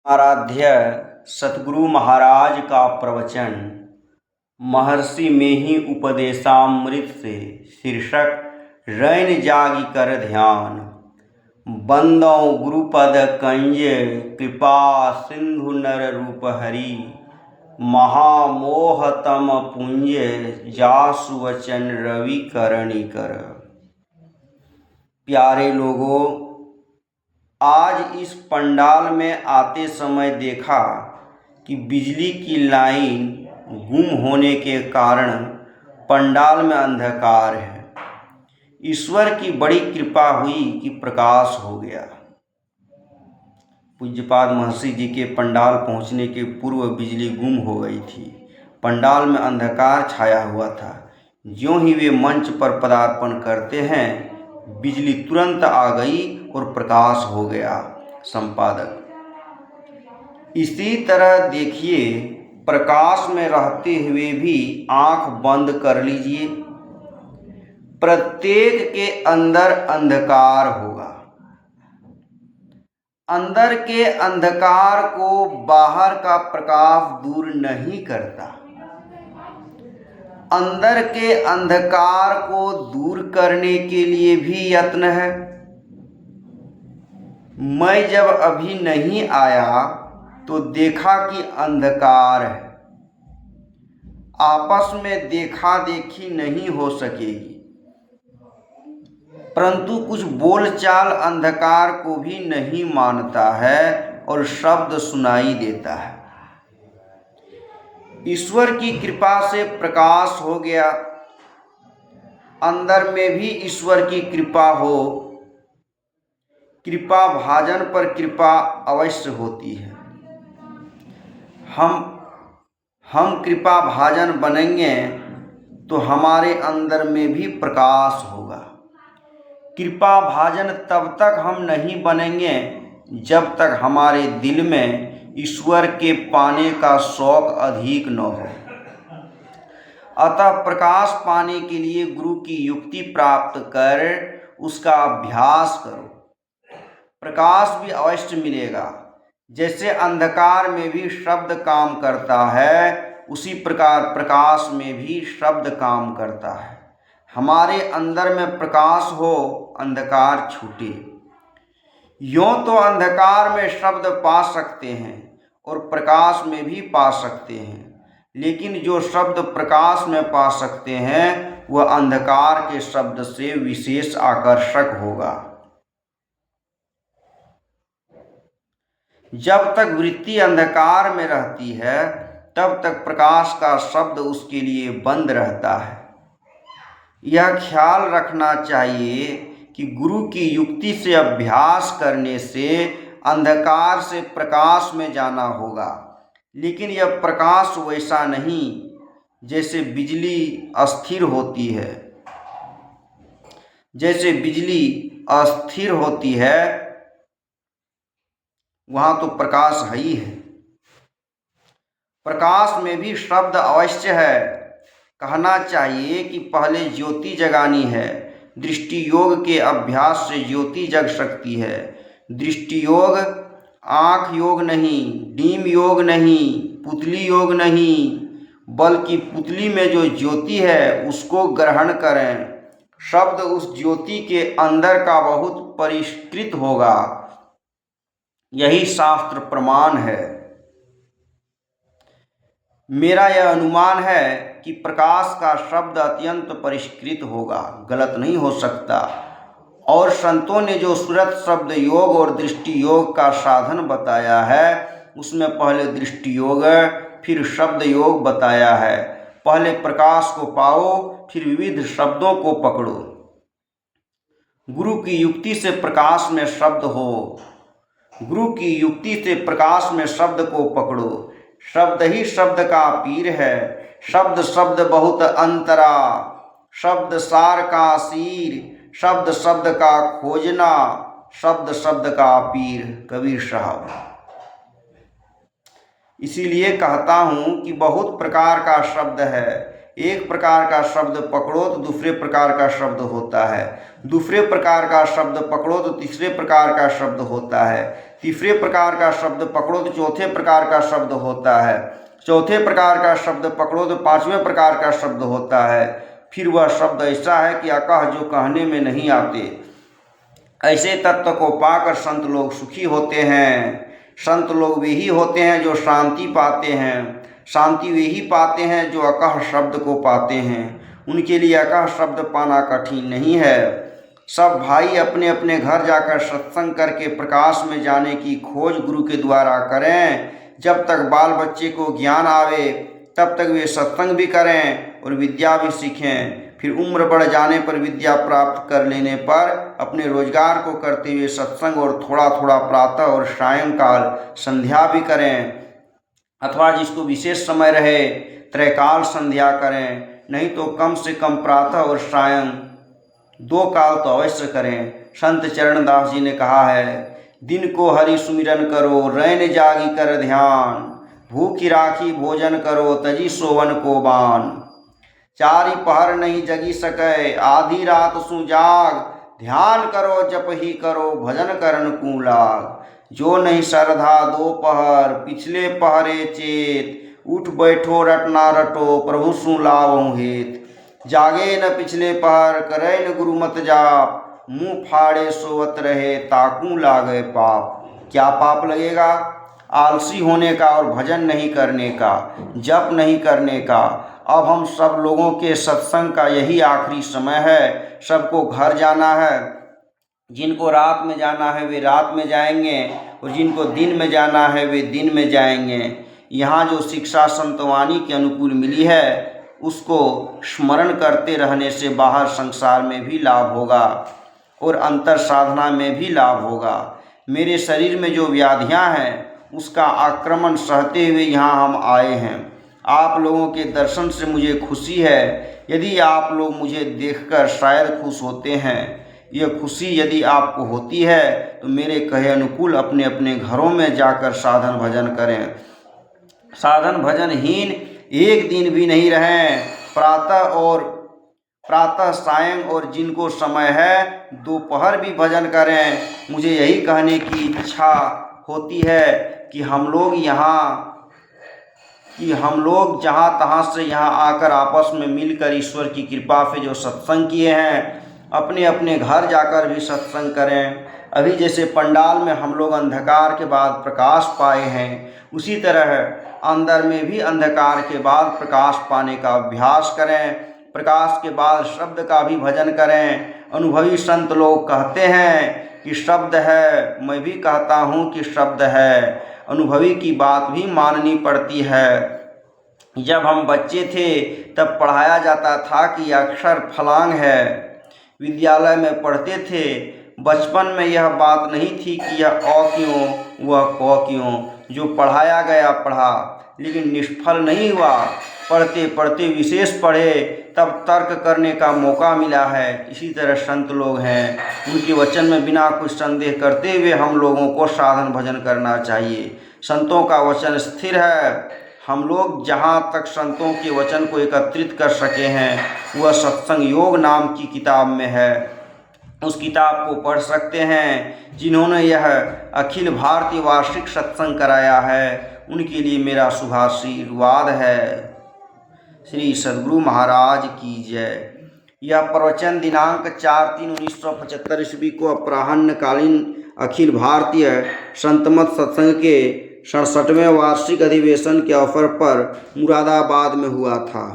आराध्य सतगुरु महाराज का प्रवचन महर्षि में ही उपदेशामृत से शीर्षक रैन जागी कर ध्यान। बंदों गुरुपद कंज कृपा सिंधु नर रूप हरि महामोहतम पुंज जासु वचन रवि करणी कर। प्यारे लोगों, आज इस पंडाल में आते समय देखा कि बिजली की लाइन गुम होने के कारण पंडाल में अंधकार है। ईश्वर की बड़ी कृपा हुई कि प्रकाश हो गया। पूज्यपाद महर्षि जी के पंडाल पहुंचने के पूर्व बिजली गुम हो गई थी। पंडाल में अंधकार छाया हुआ था। ज्यों ही वे मंच पर पदार्पण करते हैं, बिजली तुरंत आ गई और प्रकाश हो गया। संपादक। इसी तरह देखिए, प्रकाश में रहते हुए भी आंख बंद कर लीजिए, प्रत्येक के अंदर अंधकार होगा। अंदर के अंधकार को बाहर का प्रकाश दूर नहीं करता। अंदर के अंधकार को दूर करने के लिए भी यत्न है। मैं जब अभी नहीं आया तो देखा कि अंधकार है। आपस में देखा देखी नहीं हो सकेगी, परंतु कुछ बोलचाल अंधकार को भी नहीं मानता है और शब्द सुनाई देता है। ईश्वर की कृपा से प्रकाश हो गया। अंदर में भी ईश्वर की कृपा हो। कृपा भाजन पर कृपा अवश्य होती है। हम कृपा भाजन बनेंगे तो हमारे अंदर में भी प्रकाश होगा। कृपा भाजन तब तक हम नहीं बनेंगे जब तक हमारे दिल में ईश्वर के पाने का शौक अधिक न हो। अतः प्रकाश पाने के लिए गुरु की युक्ति प्राप्त कर उसका अभ्यास करो। प्रकाश भी अवश्य मिलेगा। जैसे अंधकार में भी शब्द काम करता है, उसी प्रकार प्रकाश में भी शब्द काम करता है। हमारे अंदर में प्रकाश हो, अंधकार छूटे। यों तो अंधकार में शब्द पा सकते हैं और प्रकाश में भी पा सकते हैं, लेकिन जो शब्द प्रकाश में पा सकते हैं वह अंधकार के शब्द से विशेष आकर्षक होगा। जब तक वृत्ति अंधकार में रहती है, तब तक प्रकाश का शब्द उसके लिए बंद रहता है। यह ख्याल रखना चाहिए कि गुरु की युक्ति से अभ्यास करने से अंधकार से प्रकाश में जाना होगा, लेकिन यह प्रकाश वैसा नहीं जैसे बिजली अस्थिर होती है। जैसे बिजली अस्थिर होती है, वहां तो प्रकाश है ही है। प्रकाश में भी शब्द अवश्य है। कहना चाहिए कि पहले ज्योति जगानी है। दृष्टि योग के अभ्यास से ज्योति जग सकती है। दृष्टि योग आँख योग नहीं, डीम योग नहीं, पुतली योग नहीं, बल्कि पुतली में जो ज्योति है उसको ग्रहण करें। शब्द उस ज्योति के अंदर का बहुत परिष्कृत होगा। यही शास्त्र प्रमाण है। मेरा यह अनुमान है कि प्रकाश का शब्द अत्यंत परिष्कृत होगा, गलत नहीं हो सकता। और संतों ने जो सूरत शब्द योग और दृष्टि योग का साधन बताया है, उसमें पहले दृष्टि योग फिर शब्द योग बताया है। पहले प्रकाश को पाओ, फिर विविध शब्दों को पकड़ो। गुरु की युक्ति से प्रकाश में शब्द हो। गुरु की युक्ति से प्रकाश में शब्द को पकड़ो। शब्द ही शब्द का पीर है। शब्द शब्द बहुत अंतरा, शब्द सार का सीर, शब्द शब्द का खोजना, शब्द शब्द का पीर। कबीर साहब। इसीलिए कहता हूँ कि बहुत प्रकार का शब्द है। एक प्रकार का शब्द पकड़ो तो दूसरे प्रकार का शब्द होता है, दूसरे प्रकार का शब्द पकड़ो तो तीसरे प्रकार का शब्द होता है, तीसरे प्रकार का शब्द पकड़ो तो चौथे प्रकार का शब्द होता है, चौथे प्रकार का शब्द पकड़ो तो पांचवें प्रकार का शब्द होता है। फिर वह शब्द ऐसा है कि अकह जो कहने में नहीं आते। ऐसे तत्व को पाकर संत लोग सुखी होते हैं। संत लोग वे ही होते हैं जो शांति पाते हैं, शांति वे ही पाते हैं जो अकह शब्द को पाते हैं। उनके लिए अकह शब्द पाना कठिन नहीं है। सब भाई अपने अपने घर जाकर सत्संग करके प्रकाश में जाने की खोज गुरु के द्वारा करें। जब तक बाल बच्चे को ज्ञान आवे तब तक वे सत्संग भी करें और विद्या भी सीखें। फिर उम्र बढ़ जाने पर विद्या प्राप्त कर लेने पर अपने रोजगार को करते हुए सत्संग और थोड़ा थोड़ा प्रातः और सायंकाल संध्या भी करें, अथवा जिसको विशेष समय रहे त्रैकाल संध्या करें, नहीं तो कम से कम प्रातः और सायं 2 काल तो अवश्य करें। संत चरणदास जी ने कहा है, दिन को हरि सुमिरन करो, रैन जागी कर ध्यान, भूखी राखी भोजन करो, तजी सोवन को बान। 4 पहर नहीं जगी सके, आधी रात सु जाग, ध्यान करो जप ही करो, भजन करन कू लाग। जो नहीं श्रद्धा 2 पहर, पिछले पहरे चेत, उठ बैठो रटना रटो, प्रभु सु लावहु हेत। जागे न पिछले पहर, करे न गुरु मत जाप, मुँह फाड़े सोवत रहे, ताकू लागे पाप। क्या पाप लगेगा? आलसी होने का और भजन नहीं करने का, जप नहीं करने का। अब हम सब लोगों के सत्संग का यही आखिरी समय है। सबको घर जाना है, जिनको रात में जाना है वे रात में जाएंगे और जिनको दिन में जाना है वे दिन में जाएंगे। यहाँ जो शिक्षा संतवाणी के अनुकूल मिली है उसको स्मरण करते रहने से बाहर संसार में भी लाभ होगा और अंतर साधना में भी लाभ होगा। मेरे शरीर में जो व्याधियाँ हैं उसका आक्रमण सहते हुए यहाँ हम आए हैं। आप लोगों के दर्शन से मुझे खुशी है। यदि आप लोग मुझे देखकर शायद खुश होते हैं, यह खुशी यदि आपको होती है तो मेरे कहे अनुकूल अपने अपने घरों में जाकर साधन भजन करें। साधन भजनहीन एक दिन भी नहीं रहें। प्रातः सायं और जिनको समय है दोपहर भी भजन करें। मुझे यही कहने की इच्छा होती है कि हम लोग जहाँ तहाँ से यहाँ आकर आपस में मिलकर ईश्वर की कृपा से जो सत्संग किए हैं अपने अपने घर जाकर भी सत्संग करें। अभी जैसे पंडाल में हम लोग अंधकार के बाद प्रकाश पाए हैं, उसी तरह अंदर में भी अंधकार के बाद प्रकाश पाने का अभ्यास करें। प्रकाश के बाद शब्द का भी भजन करें। अनुभवी संत लोग कहते हैं कि शब्द है, मैं भी कहता हूँ कि शब्द है। अनुभवी की बात भी माननी पड़ती है। जब हम बच्चे थे तब पढ़ाया जाता था कि अक्षर फलांग है। विद्यालय में पढ़ते थे। बचपन में यह बात नहीं थी कि यह अ क्यों वह क क्यों। जो पढ़ाया गया पढ़ा, लेकिन निष्फल नहीं हुआ। पढ़ते पढ़ते विशेष पढ़े तब तर्क करने का मौका मिला है। इसी तरह संत लोग हैं, उनके वचन में बिना कुछ संदेह करते हुए हम लोगों को साधन भजन करना चाहिए। संतों का वचन स्थिर है। हम लोग जहाँ तक संतों के वचन को एकत्रित कर सके हैं वह सत्संग योग नाम की किताब में है। उस किताब को पढ़ सकते हैं। जिन्होंने यह अखिल भारतीय वार्षिक सत्संग कराया है उनके लिए मेरा शुभाशीर्वाद है। श्री सद्गुरु महाराज की जय। यह प्रवचन दिनांक 4/3/1975 ईस्वी को अपराह्नकालीन अखिल भारतीय संतमत सत्संग के 67वें वार्षिक अधिवेशन के अवसर पर मुरादाबाद में हुआ था।